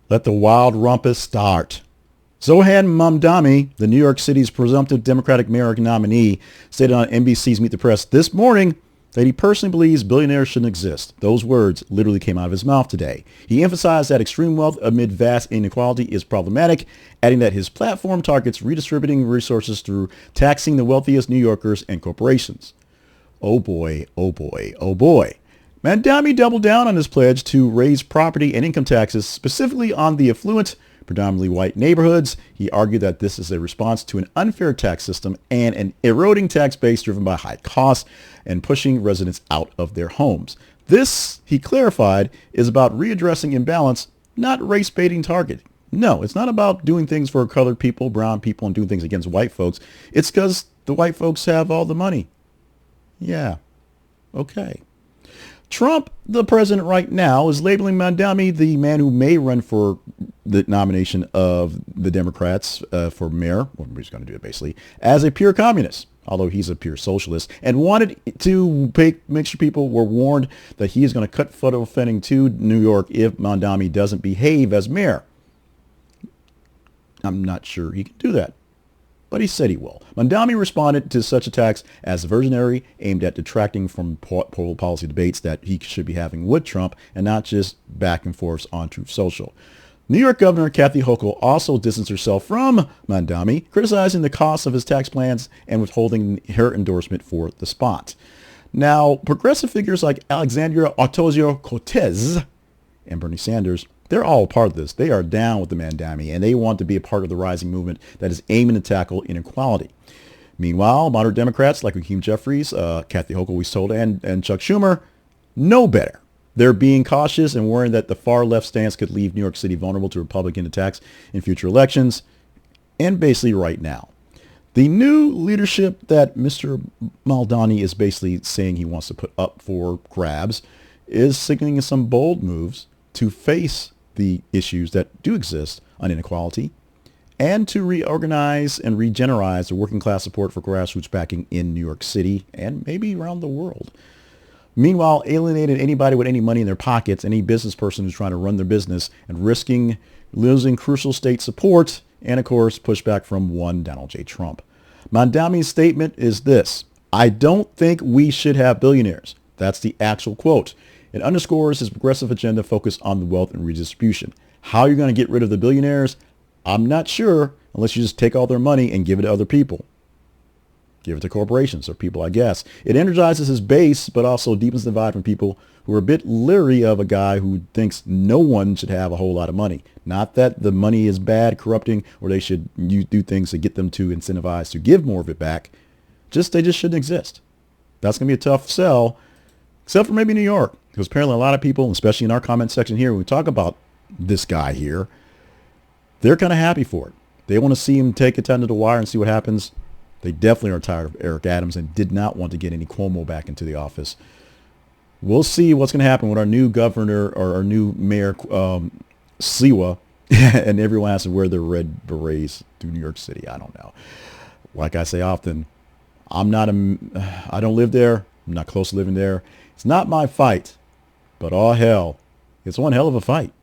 Let the wild rumpus start. Zohran Mamdani, the New York City's presumptive Democratic mayor nominee, stated on NBC's Meet the Press this morning that he personally believes billionaires shouldn't exist. Those words literally came out of his mouth today. He emphasized that extreme wealth amid vast inequality is problematic, adding that his platform targets redistributing resources through taxing the wealthiest New Yorkers and corporations. Oh boy, oh boy, oh boy. Mamdani doubled down on his pledge to raise property and income taxes, specifically on the affluent, predominantly white neighborhoods. He argued that this is a response to an unfair tax system and an eroding tax base driven by high costs and pushing residents out of their homes. This, he clarified, is about readdressing imbalance, not race-baiting target. No, it's not about doing things for colored people, brown people, and doing things against white folks. It's because the white folks have all the money. Yeah, okay. Trump, the president right now, is labeling Mamdani, the man who may run for the nomination of the Democrats for mayor, or he's going to do it basically, as a pure communist, although he's a pure socialist, and wanted to make sure people were warned that he is going to cut federal funding to New York if Mamdani doesn't behave as mayor. I'm not sure he can do that, but he said he will. Mamdani responded to such attacks as versionary, aimed at detracting from policy debates that he should be having with Trump and not just back and forth on Truth Social. New York Governor Kathy Hochul also distanced herself from Mamdani, criticizing the cost of his tax plans and withholding her endorsement for the spot. Now, progressive figures like Alexandria Ocasio-Cortez and Bernie Sanders, they're all part of this. They are down with the Mamdani, and they want to be a part of the rising movement that is aiming to tackle inequality. Meanwhile, moderate Democrats like Hakeem Jeffries, Kathy Hochul, we told, and Chuck Schumer know better. They're being cautious and worrying that the far left stance could leave New York City vulnerable to Republican attacks in future elections, and basically right now. The new leadership that Mr. Mamdani is basically saying he wants to put up for grabs is signaling some bold moves to face the issues that do exist on inequality and to reorganize and regenerate the working class support for grassroots backing in New York City and maybe around the world. Meanwhile, alienating anybody with any money in their pockets, any business person who's trying to run their business and risking losing crucial state support and, of course, pushback from one Donald J. Trump. Mamdani's statement is this: I don't think we should have billionaires. That's the actual quote. It underscores his progressive agenda focused on the wealth and redistribution. How you're going to get rid of the billionaires, I'm not sure, unless you just take all their money and give it to other people. Give it to corporations or people, I guess. It energizes his base, but also deepens the divide from people who are a bit leery of a guy who thinks no one should have a whole lot of money. Not that the money is bad, corrupting, or they should do things to get them to incentivize to give more of it back. They just shouldn't exist. That's going to be a tough sell, except for maybe New York. Because apparently a lot of people, especially in our comment section here, when we talk about this guy here, they're kind of happy for it. They want to see him take it under the wire and see what happens. They definitely are tired of Eric Adams and did not want to get any Cuomo back into the office. We'll see what's going to happen with our new governor or our new mayor, Siwa, and everyone has to wear their red berets through New York City. I don't know. Like I say often, I don't live there. I'm not close to living there. It's not my fight, but all hell, it's one hell of a fight.